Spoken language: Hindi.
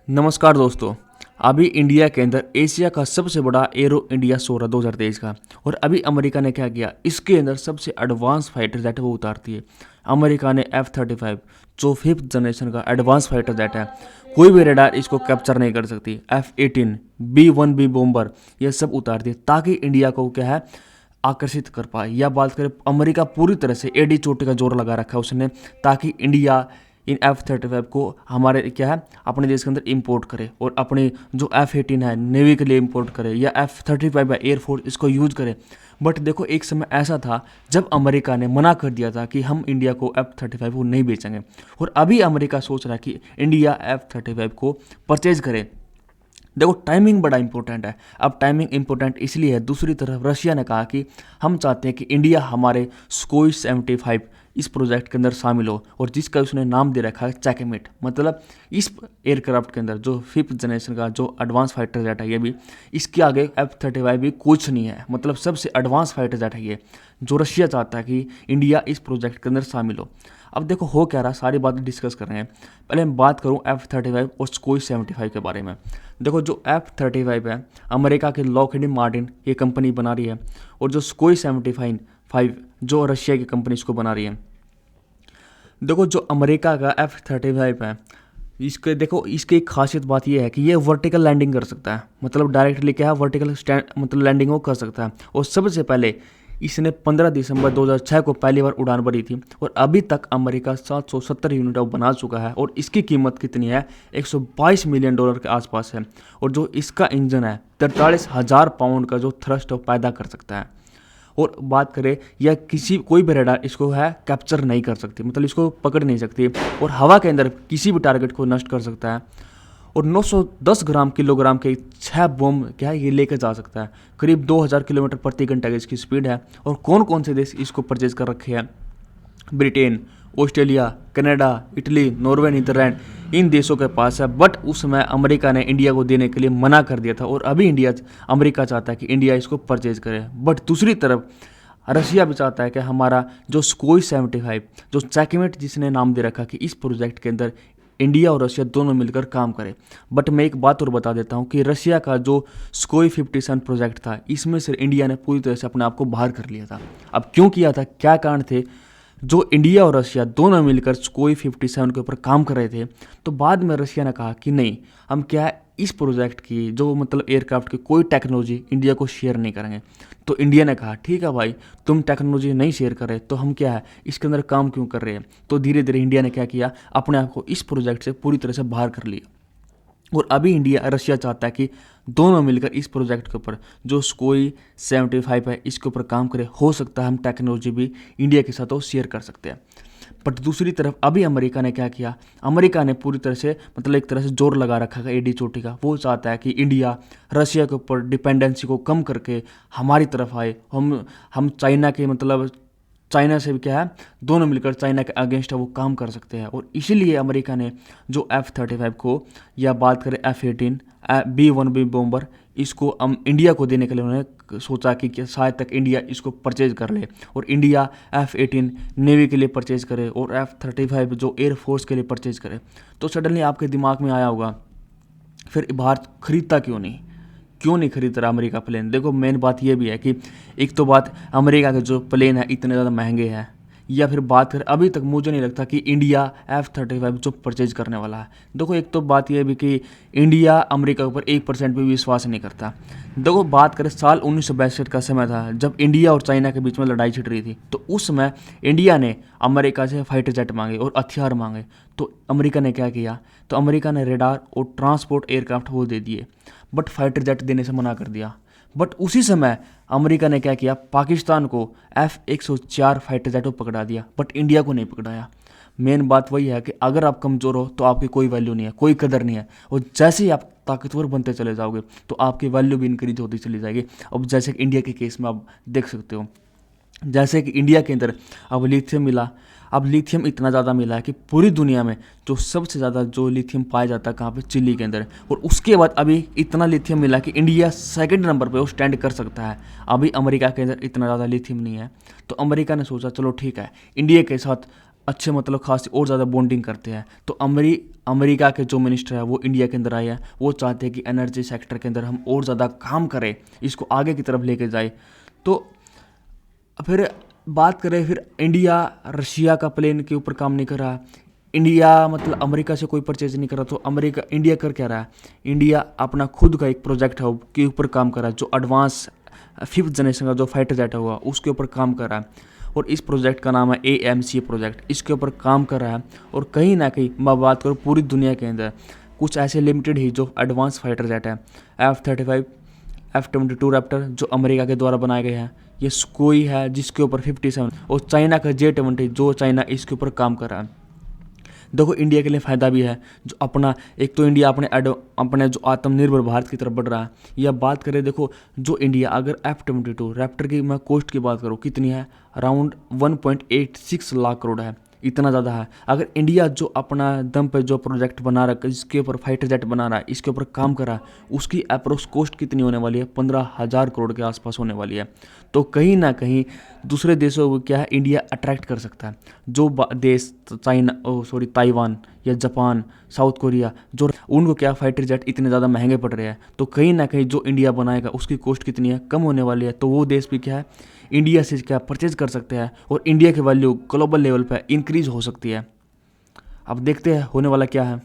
नमस्कार दोस्तों। अभी इंडिया के अंदर एशिया का सबसे बड़ा एरो इंडिया शो रहा 2023 का। और अभी अमेरिका ने क्या किया, इसके अंदर सबसे एडवांस फाइटर जेट है वो उतारती है। अमेरिका ने F-35 जो 5th जनरेशन का एडवांस फाइटर जेट है, कोई भी रेडार इसको कैप्चर नहीं कर सकती। F-18 B-1B बॉम्बर ये सब उतार दिए ताकि इंडिया को क्या है आकर्षित कर पाए। या बात करें, अमेरिका पूरी तरह से एडी चोटी का जोर लगा रखा है उसने, ताकि इंडिया इन F-35 को हमारे क्या है अपने देश के अंदर इंपोर्ट करे और अपने जो F-18 है नेवी के लिए इंपोर्ट करे, या F-35 है एयरफोर्स इसको यूज करे। बट देखो, एक समय ऐसा था जब अमेरिका ने मना कर दिया था कि हम इंडिया को F-35 को नहीं बेचेंगे, और अभी अमेरिका सोच रहा है कि इंडिया F-35 को परचेज करे। देखो, टाइमिंग बड़ा इंपॉर्टेंट है। अब टाइमिंग इंपॉर्टेंट इसलिए है, दूसरी तरफ रशिया ने कहा कि हम चाहते हैं कि इंडिया हमारे सुकोई 75 इस प्रोजेक्ट के अंदर शामिल हो, और जिसका उसने नाम दे रखा है चैकेमेट। मतलब इस एयरक्राफ्ट के अंदर जो 5th जनरेशन का जो एडवांस फाइटर जेट है, ये भी इसके आगे F-35 भी कुछ नहीं है। मतलब सबसे एडवांस फाइटर जेट है ये, जो रशिया चाहता है कि इंडिया इस प्रोजेक्ट के अंदर शामिल हो। अब देखो हो क्या रहा, सारी बातें डिस्कस कर रहे हैं। पहले मैं बात करूं F-35 और सुकोई 75 के बारे में। देखो, जो F-35 है अमेरिका के लॉकहीड मार्टिन ये कंपनी बना रही है, और जो सुकोई 75 जो रशिया की कंपनी इसको बना रही है। देखो, जो अमेरिका का F-35 है, इसके देखो इसकी एक खासियत बात यह है कि ये वर्टिकल लैंडिंग कर सकता है। मतलब डायरेक्टली क्या है, वर्टिकल मतलब लैंडिंग वो कर सकता है। और सबसे पहले इसने 15 दिसंबर 2006 को पहली बार उड़ान भरी थी, और अभी तक अमेरिका 770 यूनिट बना चुका है। और इसकी कीमत कितनी है, $122 मिलियन के आसपास है। और जो इसका इंजन है 43,000 पाउंड का जो थ्रस्ट पैदा कर सकता है। और बात करें, या कोई भी रेडार इसको है कैप्चर नहीं कर सकती, मतलब इसको पकड़ नहीं सकती, और हवा के अंदर किसी भी टारगेट को नष्ट कर सकता है। और 910 किलोग्राम के 6 बम क्या है ये लेकर जा सकता है। करीब 2000 किलोमीटर प्रति घंटा की इसकी स्पीड है। और कौन कौन से देश इसको परचेज कर रखे हैं, Britain, Australia, Canada, Italy, Norway, Netherlands, इन देशों के पास है। बट उस समय अमेरिका ने इंडिया को देने के लिए मना कर दिया था, और अभी अमेरिका चाहता है कि इंडिया इसको परचेज करे। बट दूसरी तरफ रशिया भी चाहता है कि हमारा जो सुकोई 75 जो चैकेमेट जिसने नाम दे रखा कि इस प्रोजेक्ट के अंदर इंडिया और रशिया दोनों मिलकर काम करें। बट मैं एक बात और बता देता हूं कि रशिया का जो सुकोई 57 प्रोजेक्ट था, इसमें से इंडिया ने पूरी तरह से अपने आप को बाहर कर लिया था। अब क्यों किया था, क्या कारण थे, जो इंडिया और रशिया दोनों मिलकर सुकोई 57 के ऊपर काम कर रहे थे, तो बाद में रशिया ने कहा कि नहीं, हम क्या है इस प्रोजेक्ट की जो मतलब एयरक्राफ्ट की कोई टेक्नोलॉजी इंडिया को शेयर नहीं करेंगे। तो इंडिया ने कहा ठीक है भाई, तुम टेक्नोलॉजी नहीं शेयर कर रहे तो हम क्या है इसके अंदर काम क्यों कर रहे हैं। तो धीरे धीरे इंडिया ने क्या किया, अपने आप को इस प्रोजेक्ट से पूरी तरह से बाहर कर लिया। और अभी रशिया चाहता है कि दोनों मिलकर इस प्रोजेक्ट के ऊपर जो सुकोई 75 है इसके ऊपर काम करे। हो सकता है हम टेक्नोलॉजी भी इंडिया के साथ वो शेयर कर सकते हैं। बट दूसरी तरफ अभी अमेरिका ने क्या किया, अमेरिका ने पूरी तरह से मतलब एक तरह से जोर लगा रखा है एडी चोटी का। वो चाहता है कि इंडिया रशिया के ऊपर डिपेंडेंसी को कम करके हमारी तरफ आए। हम चाइना के मतलब चाइना से भी क्या है, दोनों मिलकर चाइना के अगेंस्ट है वो काम कर सकते हैं। और इसीलिए अमेरिका ने जो F-35 को, या बात करें F-18 B-1B बॉम्बर, इसको इंडिया को देने के लिए उन्होंने सोचा कि शायद तक इंडिया इसको परचेज कर ले, और इंडिया F-18 नेवी के लिए परचेज करे और F-35 जो एयरफोर्स के लिए परचेज करे। तो सडनली आपके दिमाग में आया होगा, फिर भारत खरीदता क्यों नहीं खरीद रहा अमेरिका प्लेन। देखो, मेन बात यह भी है कि एक तो बात अमेरिका के जो प्लेन है इतने ज़्यादा महंगे हैं, या फिर बात करें अभी तक मुझे नहीं लगता कि इंडिया F-35 जो परचेज करने वाला है। देखो, एक तो बात यह भी कि इंडिया अमेरिका के ऊपर 1% भी विश्वास नहीं करता। देखो, बात करें साल 1962 का समय था जब इंडिया और चाइना के बीच में लड़ाई छिड़ रही थी, तो उस समय इंडिया ने अमेरिका से फाइटर जेट मांगे और हथियार मांगे। तो अमेरिका ने क्या किया, तो अमेरिका ने रेडार और ट्रांसपोर्ट एयरक्राफ्ट वो दे दिए, बट फाइटर जेट देने से मना कर दिया। बट उसी समय अमेरिका ने क्या किया, पाकिस्तान को F-104 फाइटर जेट को पकड़ा दिया, बट इंडिया को नहीं पकड़ाया। मेन बात वही है कि अगर आप कमज़ोर हो तो आपकी कोई वैल्यू नहीं है, कोई कदर नहीं है। और जैसे ही आप ताकतवर बनते चले जाओगे तो आपकी वैल्यू भी इंक्रीज होती चली जाएगी। अब जैसे कि इंडिया के केस में आप देख सकते हो, जैसे कि इंडिया के अंदर अब लिथियम मिला। अब लिथियम इतना ज़्यादा मिला है कि पूरी दुनिया में जो सबसे ज़्यादा जो लिथियम पाया जाता है कहाँ पे, चिली के अंदर। और उसके बाद अभी इतना लिथियम मिला कि इंडिया सेकंड नंबर पे वो स्टैंड कर सकता है। अभी अमेरिका के अंदर इतना ज़्यादा लिथियम नहीं है। तो अमेरिका ने सोचा चलो ठीक है, इंडिया के साथ अच्छे मतलब खासी और ज़्यादा बॉन्डिंग करते हैं। तो अमेरिका के जो मिनिस्टर है वो इंडिया के अंदर आए हैं, वो चाहते हैं कि एनर्जी सेक्टर के अंदर हम और ज़्यादा काम करें, इसको आगे की तरफ लेके जाए। तो फिर बात करें, फिर इंडिया रशिया का प्लेन के ऊपर काम नहीं कर रहा, इंडिया मतलब अमेरिका से कोई परचेज नहीं कर रहा, तो अमेरिका इंडिया कर क्या रहा है, इंडिया अपना खुद का एक प्रोजेक्ट है के ऊपर काम कर रहा है, जो एडवांस 5th जनरेशन का जो फाइटर जेट हुआ उसके ऊपर काम कर रहा है। और इस प्रोजेक्ट का नाम है AMC प्रोजेक्ट, इसके ऊपर काम कर रहा है। और कहीं ना कहीं मैं बात करूँ पूरी दुनिया के अंदर कुछ ऐसे लिमिटेड ही जो एडवांस फाइटर जेट है, F-35, F-22 रैप्टर जो अमेरिका के द्वारा बनाए गए हैं, ये कोई है जिसके ऊपर 57, और चाइना का J-20 जो चाइना इसके ऊपर काम कर रहा है। देखो इंडिया के लिए फ़ायदा भी है, जो अपना एक तो इंडिया अपने जो आत्मनिर्भर भारत की तरफ बढ़ रहा है। या बात करें देखो, जो इंडिया अगर F-22 रैप्टर की मैं कॉस्ट की बात करूँ कितनी है, अराउंड 1.86 लाख करोड़ है, इतना ज़्यादा है। अगर इंडिया जो अपना दम पे जो प्रोजेक्ट बना रहा है, इसके ऊपर फाइटर जेट बना रहा है, इसके ऊपर काम कर रहा है, उसकी अप्रोक्स कॉस्ट कितनी होने वाली है, 15,000 करोड़ के आसपास होने वाली है। तो कहीं ना कहीं दूसरे देशों को क्या है, इंडिया अट्रैक्ट कर सकता है। जो देश ताइवान या जापान, साउथ कोरिया, जो उनको क्या फाइटर जेट इतने ज़्यादा महंगे पड़ रहे हैं, तो कहीं ना कहीं जो इंडिया बनाएगा उसकी कॉस्ट कितनी है, कम होने वाली है। तो वो देश भी क्या है, इंडिया से क्या परचेज कर सकते हैं, और इंडिया की वैल्यू ग्लोबल लेवल पर इंक्रीज हो सकती है। अब देखते हैं होने वाला क्या है।